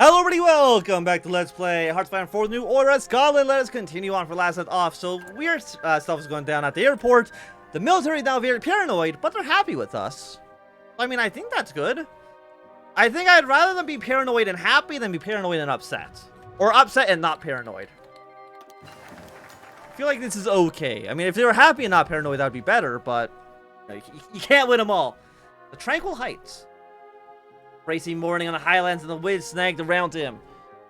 Hello everybody, welcome back to Let's Play Hearts for the New Order at Scotland. Let us continue on for last night off. So weird stuff is going down at the airport. The military is now very paranoid, but they're happy with us. I mean, I think that's good. I think I'd rather them be paranoid and happy than be paranoid and upset. Or upset and not paranoid. I feel like this is okay. I mean, if they were happy and not paranoid, that would be better, but you can't win them all. The Tranquil Heights. Racy morning on the Highlands and the wind snagged around him.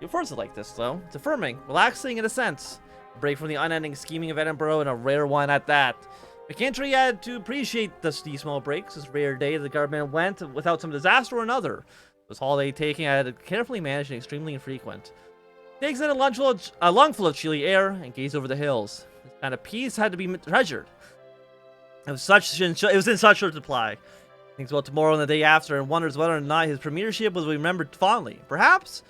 Your forces like this, though. It's affirming, relaxing in a sense. A break from the unending scheming of Edinburgh, and a rare one at that. McKintrey had to appreciate these small breaks. This rare day the government went without some disaster or another. This holiday taking had carefully managed and extremely infrequent. Takes in a lungful of chilly air and gazed over the hills. This kind of peace had to be treasured. It was in such short supply. Thinks about tomorrow and the day after and wonders whether or not his premiership was remembered fondly. Perhaps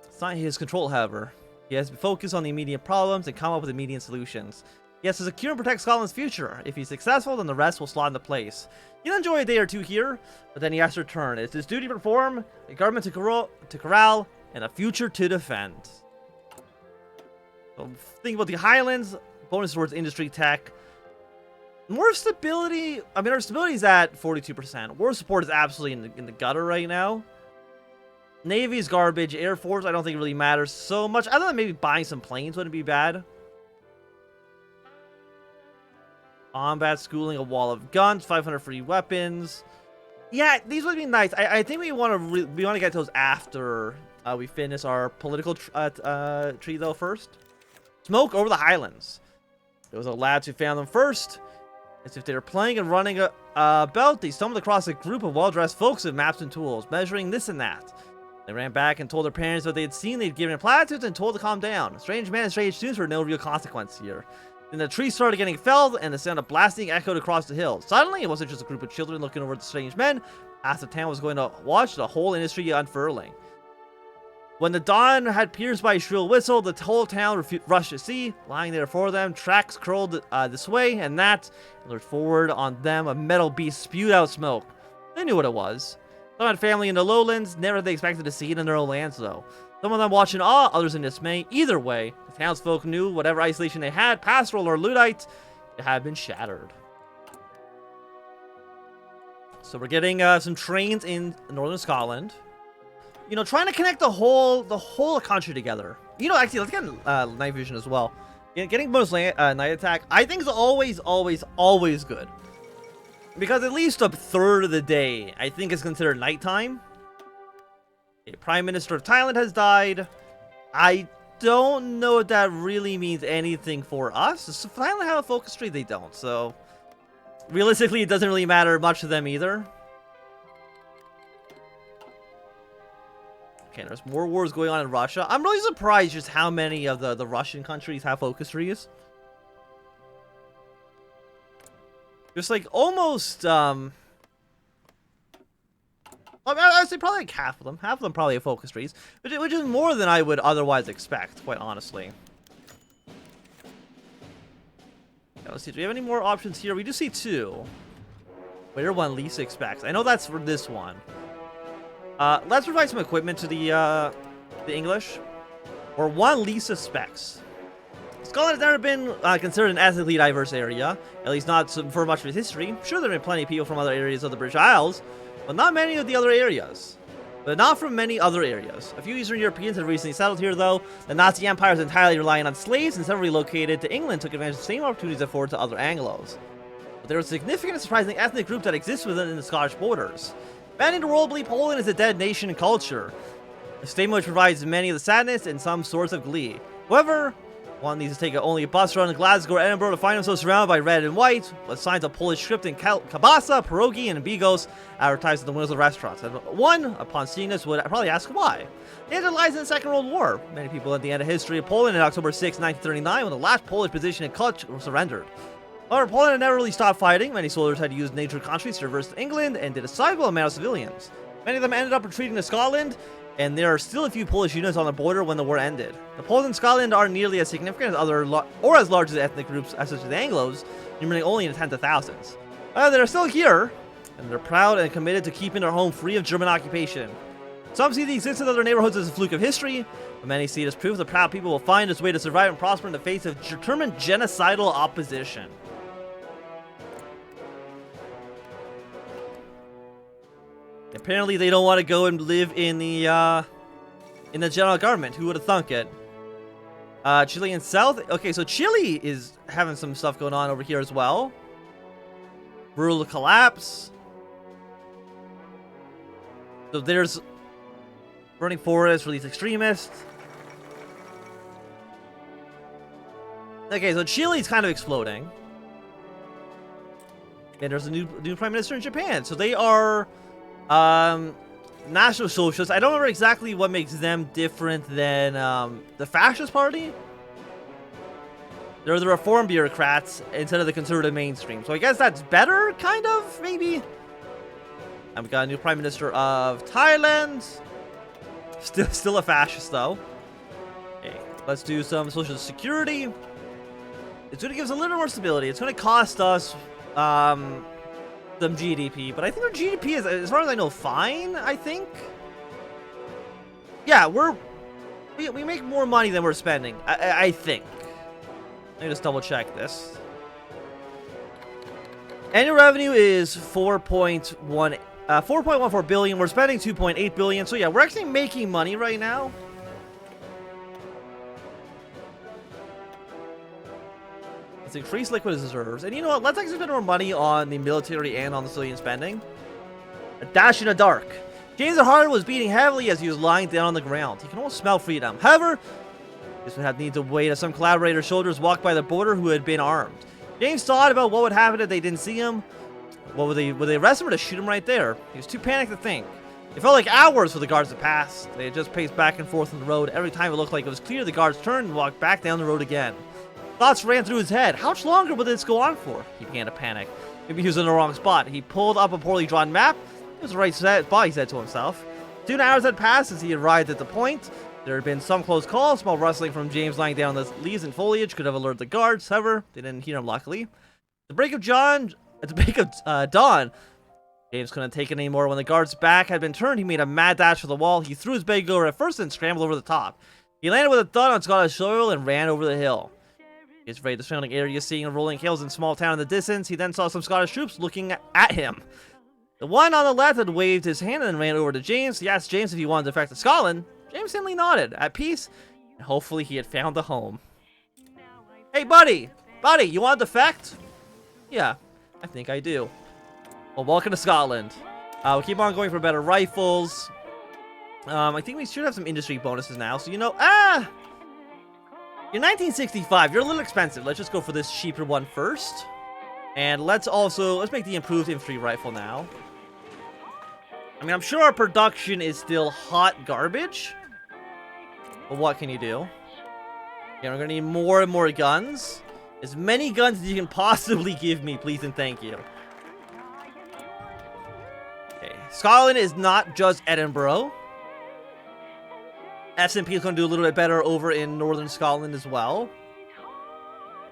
it's not his control, however. He has to focus on the immediate problems and come up with immediate solutions. He has to secure and protect Scotland's future. If he's successful, then the rest will slot into place. He'll enjoy a day or two here, but then he has to return. It's his duty to perform, a government to corral, and a future to defend. So think about the Highlands, bonus towards industry tech. More stability. I mean, our stability is at 42%. War support is absolutely in the gutter right now. Navy's garbage. Air Force, I don't think it really matters so much. Other than maybe buying some planes wouldn't be bad. Combat schooling, a wall of guns, 500 free weapons. Yeah, these would be nice. I think we want to get those after we finish our political tree though first. Smoke over the Highlands. There was a lads who found them first. As if they were playing and running about, they stumbled across a group of well-dressed folks with maps and tools, measuring this and that. They ran back and told their parents what they had seen. They'd given platitudes and told to calm down. Strange men and strange students were no real consequence here. Then the trees started getting felled, and the sound of blasting echoed across the hills. Suddenly, it wasn't just a group of children looking over at the strange men. Half the town was going to watch the whole industry unfurling. When the dawn had pierced by a shrill whistle, the whole town rushed to see. Lying there for them, tracks curled this way and that. And lurched forward on them, a metal beast spewed out smoke. They knew what it was. Some had family in the lowlands, never had they expected to see it in their own lands though. Some of them watched in awe, others in dismay. Either way, the townsfolk knew whatever isolation they had, pastoral or Luddite, it had been shattered. So we're getting some trains in northern Scotland. You know, trying to connect the whole country together. You know, actually, let's get night vision as well. Getting bonus night attack, I think is always good. Because at least a third of the day, I think, is considered nighttime. Okay, Prime Minister of Thailand has died. I don't know if that really means anything for us. Does Thailand have a focus tree? They don't. So, realistically, it doesn't really matter much to them either. Okay, there's more wars going on in Russia. I'm really surprised just how many of the Russian countries have focus trees. Just like almost, I would say probably like half of them. Half of them probably have focus trees, which is more than I would otherwise expect, quite honestly. Yeah, let's see, do we have any more options here? We do see two. Where one least expects. I know that's for this one. Let's provide some equipment to the English, or one least suspects. Scotland has never been considered an ethnically diverse area, at least not for much of its history. Sure, there have been plenty of people from other areas of the British Isles, but not many of the other areas. But not from many other areas. A few Eastern Europeans have recently settled here, though. The Nazi Empire is entirely relying on slaves, and several relocated to England took advantage of the same opportunities afforded to other Anglos. But there are significant and surprising ethnic groups that exist within the Scottish borders. Many in the world believe Poland is a dead nation in culture, a statement which provides many of the sadness and some sorts of glee. However, one needs to take only a bus run to Glasgow or Edinburgh to find themselves surrounded by red and white, with signs of Polish script in kielbasa, pierogi, and bigos advertised at the windows of restaurants. And one, upon seeing this, would probably ask why. The answer lies in the Second World War. Many people at the end of history of Poland in October 6, 1939, when the last Polish position in Kutch surrendered. However, Poland had never really stopped fighting. Many soldiers had used neighboring countries to reverse England and did a sizable amount of civilians. Many of them ended up retreating to Scotland, and there are still a few Polish units on the border when the war ended. The Poles in Scotland are nearly as significant as other or as large as ethnic groups such as the Anglos, numbering only in the tens of thousands. They're still here, and they're proud and committed to keeping their home free of German occupation. Some see the existence of other neighborhoods as a fluke of history, but many see it as proof the proud people will find its way to survive and prosper in the face of determined genocidal opposition. Apparently, they don't want to go and live in the general government. Who would have thunk it? Chile and South. Okay, so Chile is having some stuff going on over here as well. Rural collapse. So there's burning forests, release extremists. Okay, so Chile's kind of exploding. And there's a new prime minister in Japan. So they are National Socialists. I don't remember exactly what makes them different than the Fascist Party. They're the reform bureaucrats instead of the conservative mainstream. So I guess that's better, kind of, maybe. And we got a new prime minister of Thailand. Still a fascist, though. Okay, let's do some social security. It's going to give us a little more stability. It's going to cost us some GDP, but I think our GDP is, as far as I know, fine. I think. Yeah, we make more money than we're spending. I think. Let me just double check this. Annual revenue is 4.14 billion. We're spending 2.8 billion. So yeah, we're actually making money right now. Let's increase liquid reserves. And you know what? Let's actually spend more money on the military and on the civilian spending. A dash in the dark. James' heart was beating heavily as he was lying down on the ground. He can almost smell freedom. However, this would have need to wait as some collaborators' soldiers walked by the border who had been armed. James thought about what would happen if they didn't see him. Would they arrest him or to shoot him right there? He was too panicked to think. It felt like hours for the guards to pass. They had just paced back and forth on the road. Every time it looked like it was clear, the guards turned and walked back down the road again. Thoughts ran through his head. How much longer would this go on for? He began to panic. Maybe he was in the wrong spot. He pulled up a poorly drawn map. It was the right spot, he said to himself. 2 hours had passed as he arrived at the point. There had been some close calls. Small rustling from James lying down in the leaves and foliage could have alerted the guards. However, they didn't hear him, luckily. At the break of dawn, James couldn't take it anymore. When the guard's back had been turned, he made a mad dash for the wall. He threw his bag over at first and scrambled over the top. He landed with a thud on Scottish soil and ran over the hill. He was afraid the surrounding area, seeing rolling hills and small town in the distance. He then saw some Scottish troops looking at him. The one on the left had waved his hand and ran over to James. He asked James if he wanted to defect to Scotland. James simply nodded, at peace, and hopefully he had found a home. Hey, buddy! Buddy, you want to defect? Yeah, I think I do. Well, welcome to Scotland. We'll keep on going for better rifles. I think we should have some industry bonuses now, so you know... You're 1965. You're a little expensive. Let's just go for this cheaper one first. And let's make the improved infantry rifle now. I mean, I'm sure our production is still hot garbage. But what can you do? Yeah, we're gonna need more and more guns. As many guns as you can possibly give me, please and thank you. Okay, Scotland is not just Edinburgh. SMP is going to do a little bit better over in northern Scotland as well.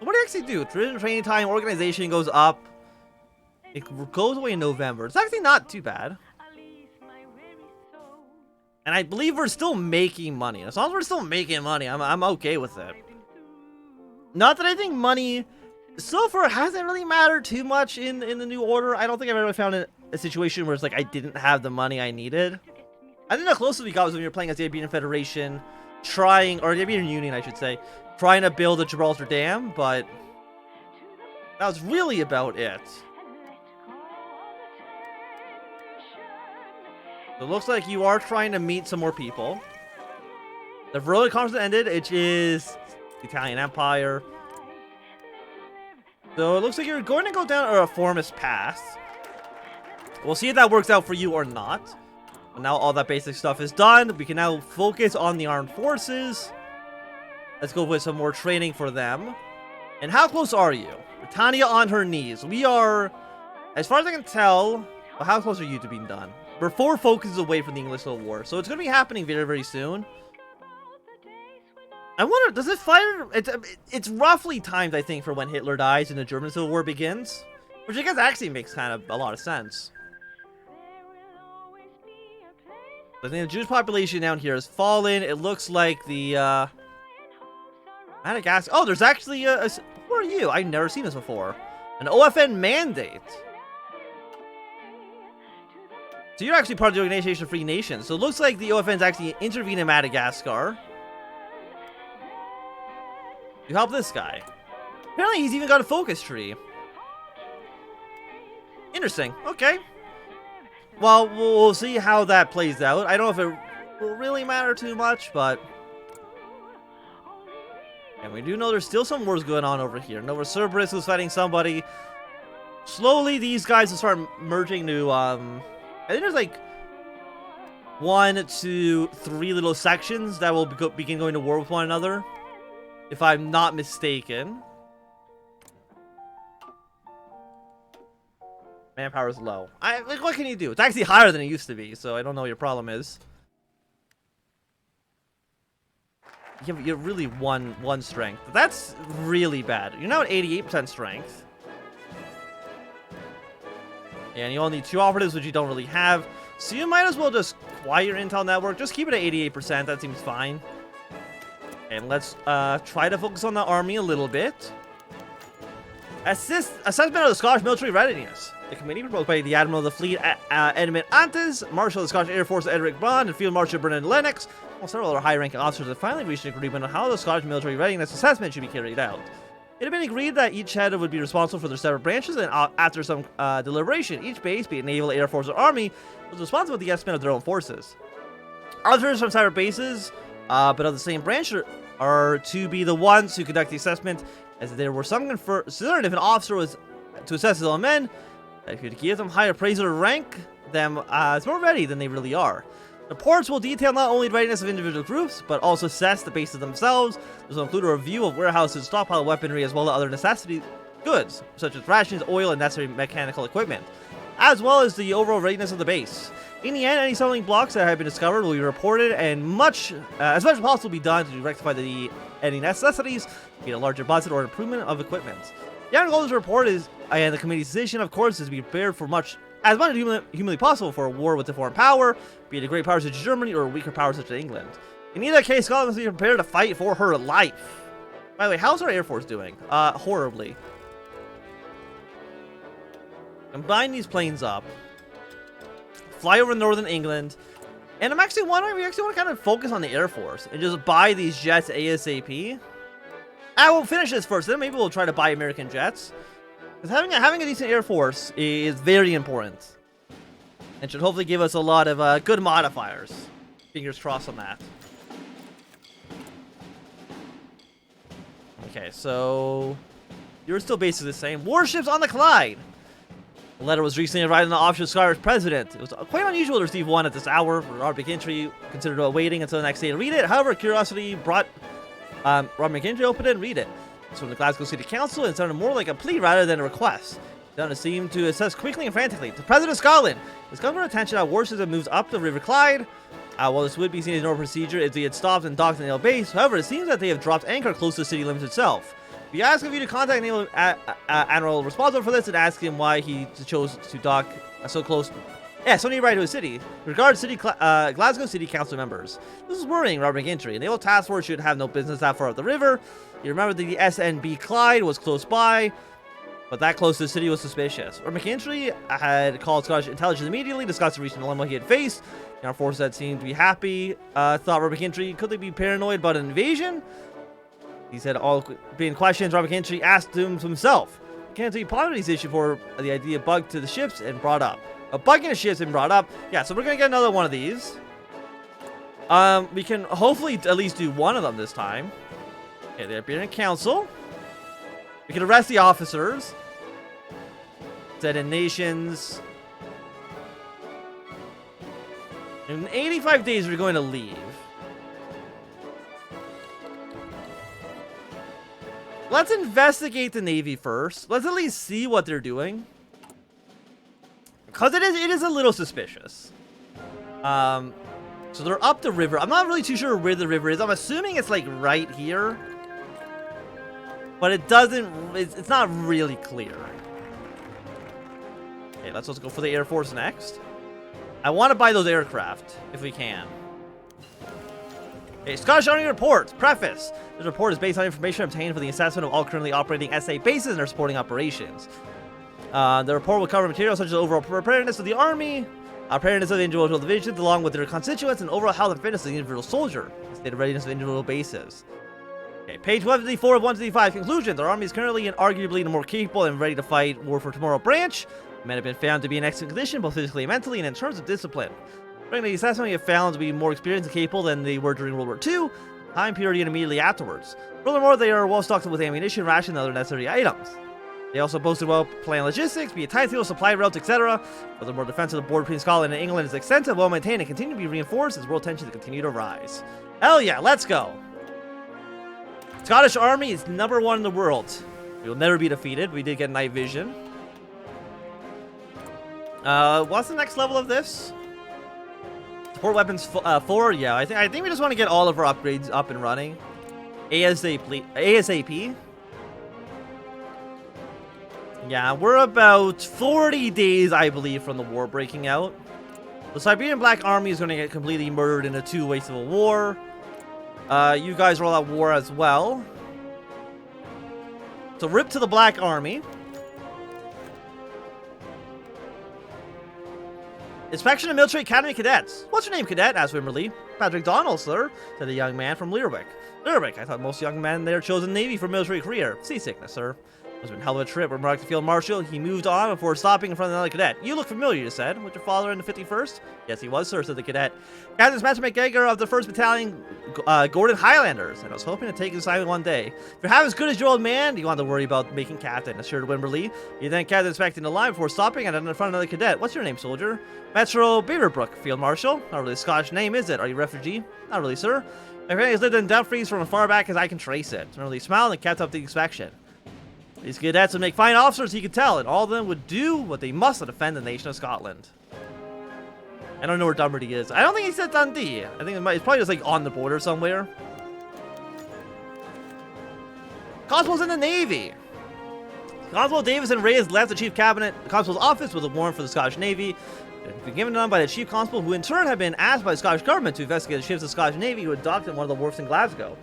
What do you actually do? Training time, organization goes up. It goes away in November. It's actually not too bad. And I believe we're still making money. As long as we're still making money, I'm okay with it. Not that I think money so far hasn't really mattered too much in the new order. I don't think I've ever found a situation where it's like I didn't have the money I needed. I think the closest we got was when we were playing as the Iberian Federation, or the Iberian Union, I should say, trying to build a Gibraltar Dam, but that was really about it. So it looks like you are trying to meet some more people. The Verona Conference ended, which is the Italian Empire. So it looks like you're going to go down a reformist path. We'll see if that works out for you or not. But now all that basic stuff is done. We can now focus on the armed forces. Let's go with some more training for them. And how close are you? Britannia on her knees. We are, as far as I can tell, well, how close are you to being done? We're 4 focuses away from the English Civil War, so it's going to be happening very, very soon. I wonder, does it fire? It's roughly timed, I think, for when Hitler dies and the German Civil War begins, which I guess actually makes kind of a lot of sense. I think the Jewish population down here has fallen. It looks like the Madagascar. Oh, there's actually who are you? I've never seen this before. An OFN mandate. So you're actually part of the Organization of Free Nations. So it looks like the OFN's actually intervene in Madagascar. You help this guy. Apparently he's even got a focus tree. Interesting. Okay. Well, we'll see how that plays out. I don't know if it will really matter too much, but... And we do know there's still some wars going on over here. Nova Cerberus was fighting somebody. Slowly, these guys will start merging to, I think there's like 1, 2, 3 little sections that will begin going to war with one another. If I'm not mistaken. Manpower is low. Like, what can you do? It's actually higher than it used to be, so I don't know what your problem is. You're really one strength. That's really bad. You're now at 88% strength. And you only need 2 operatives, which you don't really have. So you might as well just quiet your intel network. Just keep it at 88%. That seems fine. And let's try to focus on the army a little bit. Assessment of the Scottish military readiness. The committee proposed by the Admiral of the Fleet, Edmund Antes, Marshal of the Scottish Air Force, Edric Bond, and Field Marshal Bernard Lennox, while several other high-ranking officers have finally reached an agreement on how the Scottish military readiness assessment should be carried out. It had been agreed that each head would be responsible for their separate branches, and after some deliberation, each base, be it Naval, Air Force, or Army, was responsible for the estimate of their own forces. Officers from separate bases, but of the same branch, are to be the ones who conduct the assessment, as there were some concern if an officer was to assess his own men, that could give them higher praise or rank them as more ready than they really are. Reports will detail not only the readiness of individual groups, but also assess the bases themselves. This will include a review of warehouses, stockpile weaponry, as well as other necessity goods, such as rations, oil, and necessary mechanical equipment, as well as the overall readiness of the base. In the end, any stumbling blocks that have been discovered will be reported, and as much as possible will be done to rectify any necessities, be it a larger budget or improvement of equipment. The end goal of this report is, and the committee's decision, of course, is to be prepared for as much as humanly possible for a war with a foreign power, be it a great power such as Germany or a weaker power such as England. In either case, Scotland must be prepared to fight for her life. By the way, how's our Air Force doing? Horribly. Combine these planes up. Fly over northern England. And I'm actually wondering if we actually want to kind of focus on the Air Force and just buy these jets ASAP. I will finish this first, then maybe we'll try to buy American jets. Because having a decent Air Force is very important. And should hopefully give us a lot of good modifiers. Fingers crossed on that. Okay, so... You're still basically the same. Warships on the Clyde! A letter was recently arrived in the office of Scottish President. It was quite unusual to receive one at this hour. Robert McKinley considered waiting until the next day to read it. However, curiosity brought Robert McKinley to open it and read it. It's from the Glasgow City Council, and it sounded more like a plea rather than a request. It seemed to assess quickly and frantically. To President of Scotland, it's come to our attention that warships have moved up the River Clyde. While this would be seen as normal procedure if they had stopped and docked in Naval Base, however, it seems that they have dropped anchor close to the city limits itself. We ask of you to contact Naval Admiral responsible for this and ask him why he chose to dock so close. Yeah, so nearby to a city. Regards Glasgow City Council members. This is worrying, Robert McKinley. The Naval Task Force should have no business that far up the river. You remember that the SNB Clyde was close by, but that close to the city was suspicious. Robert McKinley had called Scottish intelligence immediately, discussed the recent dilemma he had faced. The armed forces that seemed to be happy. Thought Robert McKinley, could they be paranoid about an invasion? He said all being questions. Robert McKinley asked him himself. McKinley pondered this issue for the idea bugged to the ships and brought up. A bug in the ships and brought up. Yeah, so we're gonna get another one of these. We can hopefully at least do one of them this time. Okay, they're being in council. We can arrest the officers. Said in nations. In 85 days, we're going to leave. Let's investigate the Navy first. Let's at least see what they're doing. Because it is a little suspicious. So they're up the river. I'm not really too sure where the river is. I'm assuming it's like right here. But it doesn't, it's not really clear. Okay, let's go for the Air Force next. I want to buy those aircraft, if we can. Okay, Scottish Army report. Preface. This report is based on information obtained from the assessment of all currently operating SA bases and their supporting operations. The report will cover materials such as overall preparedness of the Army, preparedness of the individual divisions along with their constituents, and overall health and fitness of the individual soldier, the state of readiness of individual bases. Okay, page 154 of 155. Conclusions. Our Army is currently and arguably the more capable and ready to fight war for tomorrow branch. Men have been found to be in excellent condition, both physically and mentally, and in terms of discipline. During the assessment, we have found to be more experienced and capable than they were during World War II, time period and immediately afterwards. Furthermore, they are well stocked with ammunition, ration, and other necessary items. They also boasted well-planned logistics, be it timetable, supply routes, etc. Furthermore, defense of the border between Scotland and England is extensive, well-maintained, and continue to be reinforced as world tensions continue to rise. Hell yeah, let's go! Scottish Army is #1 in the world. We will never be defeated. We did get night vision. What's the next level of this? Support weapons 4. Yeah, I think we just want to get all of our upgrades up and running. ASAP. Yeah, we're about 40 days, I believe, from the war breaking out. The Siberian Black Army is going to get completely murdered in a two-way civil war. You guys are all at war as well. So rip to the Black Army. Inspection of Military Academy Cadets. What's your name, cadet? Asked Wimberly. Patrick Donald, sir, said the young man from Lerwick. Lerwick, I thought most young men there chose the Navy for military career. Seasickness, sir. It's been a hell of a trip. Remarked the field marshal. He moved on before stopping in front of another cadet. You look familiar, you said. Was your father in the 51st? Yes, he was, sir, said the cadet. Captain Spencer McGregor of the 1st Battalion, Gordon Highlanders. And I was hoping to take his assignment one day. If you're half as good as your old man, you want to worry about making captain, assured Wimberly. He then Captain inspecting the line before stopping and in front of another cadet. What's your name, soldier? Metro Beaverbrook, Field Marshal. Not really a Scottish name, is it? Are you a refugee? Not really, sir. My family has lived in Dumfries from as far back as I can trace it. Wimberly smiled and kept up the inspection. These cadets would make fine officers, he could tell, and all of them would do what they must to defend the nation of Scotland. I don't know where Dunbarty is. I don't think he said Dundee. I think it's probably just like on the border somewhere. Constables in the Navy. Constable Davis and Reyes left the Chief Cabinet Constable's office with a warrant for the Scottish Navy. It had been given to them by the Chief Constable, who in turn had been asked by the Scottish government to investigate the ships of the Scottish Navy who had docked at one of the wharfs in Glasgow.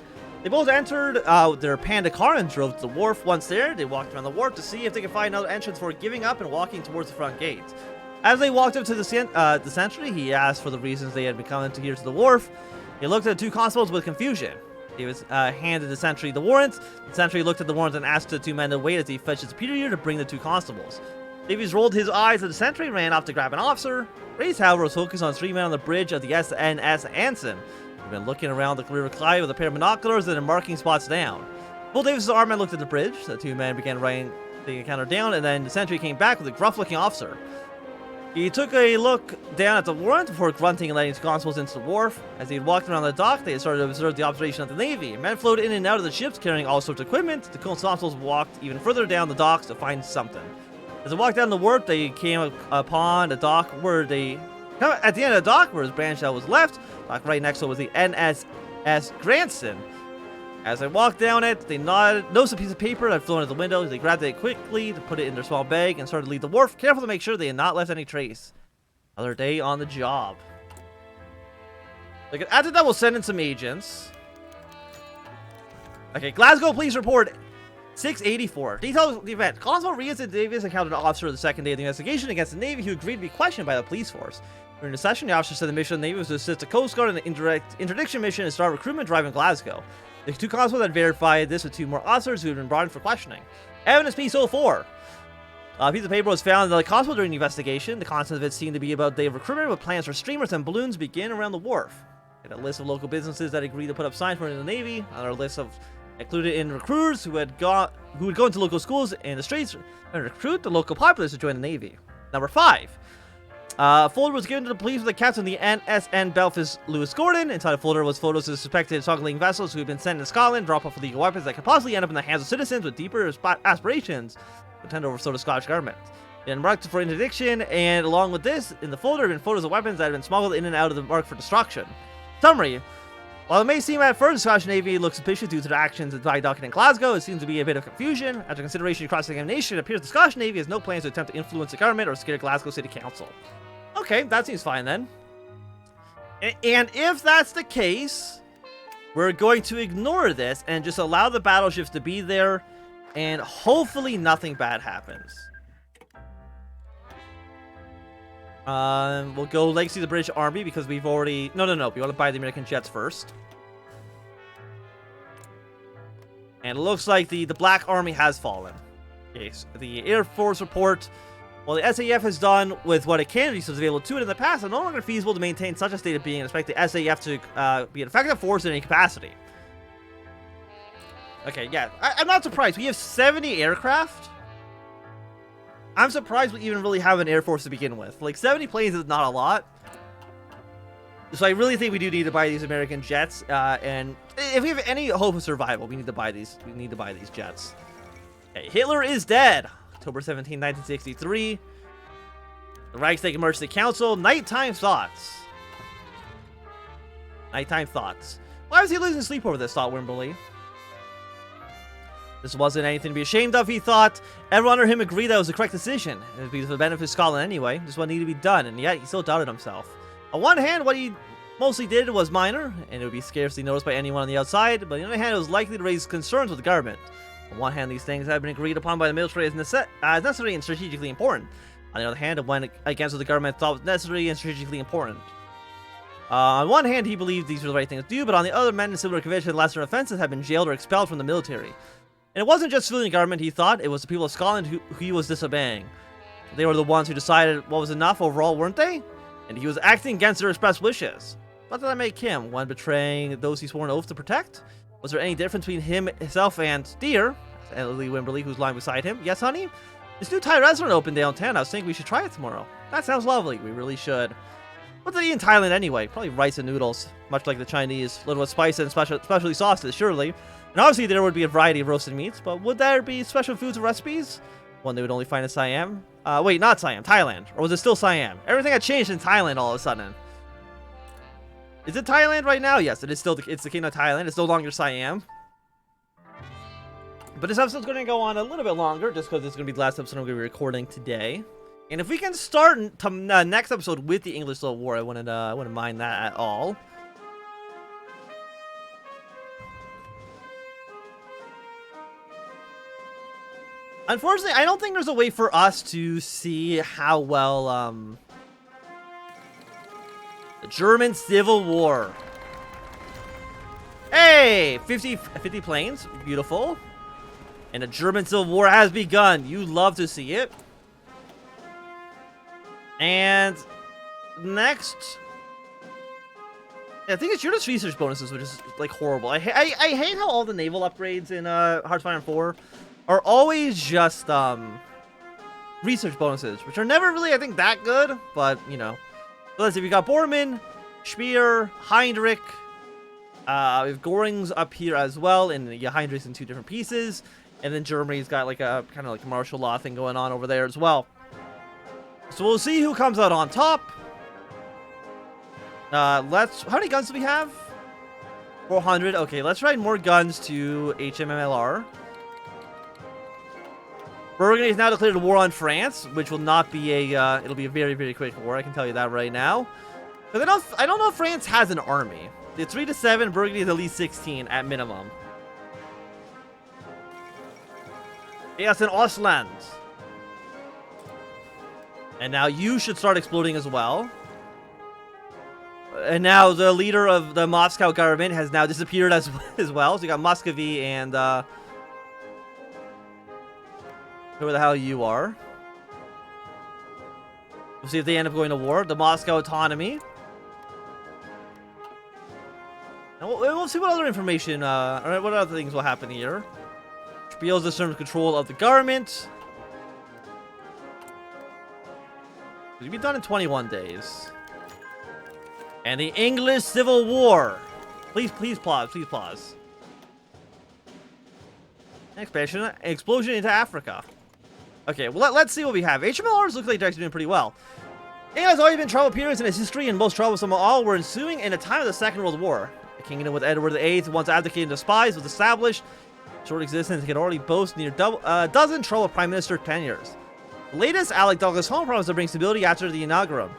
They both entered their Panda car and drove to the wharf. Once there, they walked around the wharf to see if they could find another entrance before giving up and walking towards the front gate. As they walked up to the sentry, he asked for the reasons they had been coming here to the wharf. He looked at the two constables with confusion. He was handed the sentry the warrant. The sentry looked at the warrant and asked the two men to wait as he fetched his superior to bring the two constables. Davies rolled his eyes at the sentry, ran off to grab an officer. Reyes, however, was focused on 3 men on the bridge of the SNS Anson. He'd been looking around the River Clyde with a pair of binoculars and marking spots down. Bull Davis' arm man looked at the bridge. The 2 men began writing the encounter down, and then the sentry came back with a gruff-looking officer. He took a look down at the warrant before grunting and letting his constables into the wharf. As he had walked around the dock, they had started to observe the observation of the Navy. Men floated in and out of the ships carrying all sorts of equipment. The constables walked even further down the docks to find something. As they walked down the wharf, they came upon a dock where they... At the end of the dock, where his branch out was left, dock right next to it was the NSS Granson. As they walked down it, they noticed a piece of paper that had flown at the window. They grabbed it quickly to put it in their small bag and started to leave the wharf, careful to make sure they had not left any trace. Another day on the job. Like, after that, we'll send in some agents. Okay, Glasgow Police Report 684. Details of the event. Constable Reyes and Davis encountered an officer the second day of the investigation against the Navy who agreed to be questioned by the police force. During the session, the officer said the mission of the Navy was to assist the Coast Guard in the interdiction mission and start recruitment drive in Glasgow. The 2 constables had verified this with 2 more officers who had been brought in for questioning. Evidence piece 04. A piece of paper was found in the constable during the investigation. The contents of it seemed to be about day of recruitment with plans for streamers and balloons begin around the wharf. It had a list of local businesses that agreed to put up signs for the Navy. Another list of included in recruiters who would go into local schools in the streets and recruit the local populace to join the Navy. Number 5. A folder was given to the police with the captain of the NSN Belfast Lewis Gordon. Inside the folder was photos of suspected smuggling vessels who had been sent to Scotland, drop off illegal weapons that could possibly end up in the hands of citizens with deeper aspirations to tend over the Scottish government. It marked for interdiction, and along with this, in the folder had been photos of weapons that had been smuggled in and out of the mark for destruction. Summary. While it may seem at first the Scottish Navy looks suspicious due to their actions by docking in Glasgow, it seems to be a bit of confusion. After consideration and cross-examination, it appears the Scottish Navy has no plans to attempt to influence the government or scare Glasgow City Council. Okay, Okay, that seems fine then. And if that's the case, we're going to ignore this and just allow the battleships to be there, and hopefully nothing bad happens. We'll go legacy the British Army because we've already... No. We want to buy the American jets first. And it looks like the Black Army has fallen. Okay, so the Air Force report... Well, the SAF has done with what it can be able to it in the past, it's no longer feasible to maintain such a state of being and expect the SAF to be an effective force in any capacity. Okay, yeah, I'm not surprised. We have 70 aircraft. I'm surprised we even really have an Air Force to begin with. Like, 70 planes is not a lot. So I really think we do need to buy these American jets, and if we have any hope of survival, we need to buy these. We need to buy these jets. Okay, Hitler is dead. October 17, 1963. The Reichstag Emergency Council. Nighttime thoughts. Nighttime thoughts. Why was he losing sleep over this, thought Wimberly. This wasn't anything to be ashamed of, he thought. Everyone under him agreed that it was the correct decision. It would be for the benefit of Scotland anyway. Just what needed to be done, and yet he still doubted himself. On one hand, what he mostly did was minor, and it would be scarcely noticed by anyone on the outside, but on the other hand, it was likely to raise concerns with the government. On one hand, these things have been agreed upon by the military as necessary and strategically important. On the other hand, it went against what the government thought was necessary and strategically important. On one hand, he believed these were the right things to do, but on the other, men in similar conviction and lesser offenses have been jailed or expelled from the military. And it wasn't just civilian government, he thought, it was the people of Scotland who he was disobeying. They were the ones who decided what was enough overall, weren't they? And he was acting against their expressed wishes. What did that make him? One betraying those he swore an oath to protect? Was there any difference between himself and Dear? Ellie Wimberly, who's lying beside him. Yes, honey? This new Thai restaurant opened downtown. I was thinking we should try it tomorrow. That sounds lovely. We really should. What do they eat in Thailand anyway? Probably rice and noodles. Much like the Chinese. A little with spice and specialty sauces, surely. And obviously there would be a variety of roasted meats, but would there be special foods or recipes? One they would only find in Siam? Wait, not Siam. Thailand. Or was it still Siam? Everything had changed in Thailand all of a sudden. Is it Thailand right now? Yes, it is still it's the Kingdom of Thailand. It's no longer Siam. But this episode's going to go on a little bit longer, just because it's going to be the last episode I'm going to be recording today. And if we can start next episode with the English Civil War, I wouldn't mind that at all. Unfortunately, I don't think there's a way for us to see how well the German Civil War. Hey, 50 planes, beautiful. And the German Civil War has begun. You love to see it. And next, I think it's Unit's research bonuses, which is like horrible. I hate how all the naval upgrades in Hearthfire 4 are always just research bonuses, which are never really, I think, that good. But you know, so let's see. We got Bormann, Speer, Heinrich. We have Gorings up here as well, and Heinrich's in 2 different pieces. And then Germany's got like a kind of like martial law thing going on over there as well. So we'll see who comes out on top. How many guns do we have? 400. Okay, let's write more guns to HMMLR. Burgundy has now declared a war on France, which will not be a, it'll be a very, very quick war. I can tell you that right now. Because I don't know if France has an army. The 3 to 7, Burgundy is at least 16 at minimum. Yes, in Ostland. And now you should start exploding as well. And now the leader of the Moscow government has now disappeared as well. So you got Muscovy and who the hell you are. We'll see if they end up going to war. The Moscow autonomy. And we'll see what other information, or what other things will happen here. Spiel's assumed control of the government. It'll be done in 21 days. And the English Civil War. Please pause. Please pause. Explosion into Africa. Okay, well, let's see what we have. HMLRs look like they're actually doing pretty well. England has already been trouble periods in its history, and most troublesome of all were ensuing in the time of the Second World War. The kingdom with Edward VIII, once abdicated to spies, was established. Short existence could already boast near a dozen troubled prime minister tenures. The latest, Alec Douglas Home, promised to bring stability after the inaugurum.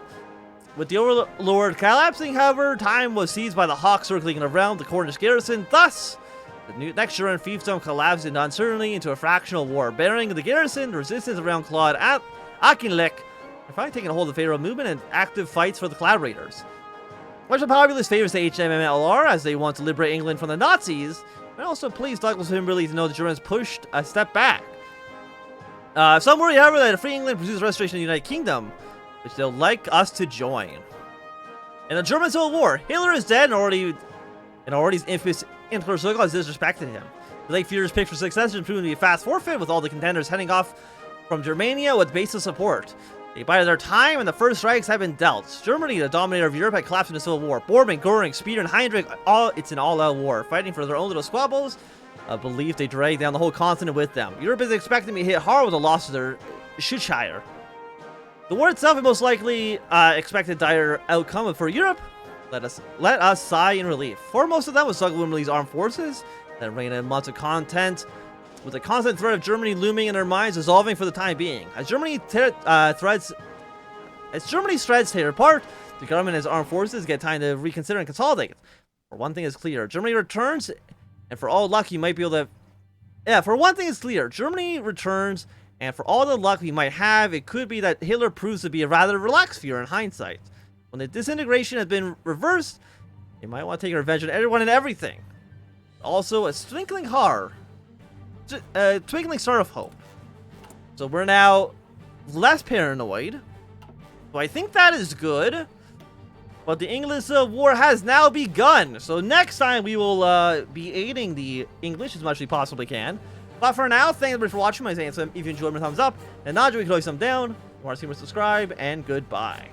With the Overlord collapsing, however, time was seized by the Hawk circling around the Cornish garrison. Thus, the next German fiefdom collapsed into uncertainty into a fractional war, burying the garrison, the resistance around Claude at Auchinleck, and finally taking a hold of the Pharaoh movement and active fights for the Collaborators. Much of the populace favors the HMMLR as they want to liberate England from the Nazis, and also pleased Douglas him really to know the Germans pushed a step back. Some worry, however, that a free England pursues restoration of the United Kingdom, which they'll like us to join. In the German Civil War, Hitler is dead, and already's infamous Emperor circle has disrespected him. The late Führer's pick for successor is proven to be a fast forfeit, with all the contenders heading off from Germania with baseless support. They bided their time, and the first strikes have been dealt. Germany, the dominator of Europe, had collapsed in the Civil War. Bormann, Goering, Speer, and Heinrich, it's an all-out war, fighting for their own little squabbles. Believe they dragged down the whole continent with them. Europe is expecting to be hit hard with the loss of their Shire. The war itself is most likely expected dire outcome for Europe. Let us sigh in relief. Foremost of that was Douglas Wimberley's armed forces that reigned in months of content, with the constant threat of Germany looming in their minds, dissolving for the time being. As Germany's threads tear apart, the government and its armed forces get time to reconsider and consolidate. For one thing is clear, Germany returns, and for all luck you might be able to... Yeah, for one thing is clear, Germany returns, and for all the luck we might have, it could be that Hitler proves to be a rather relaxed Führer in hindsight. When the disintegration has been reversed, you might want to take revenge on everyone and everything. Also, a twinkling star of hope. So we're now less paranoid. So I think that is good. But the English war has now begun. So next time we will be aiding the English as much as we possibly can. But for now, thank you for watching. If you enjoyed, thumbs up. And not enjoy, you can always thumb down. If you want to see more, subscribe. And goodbye.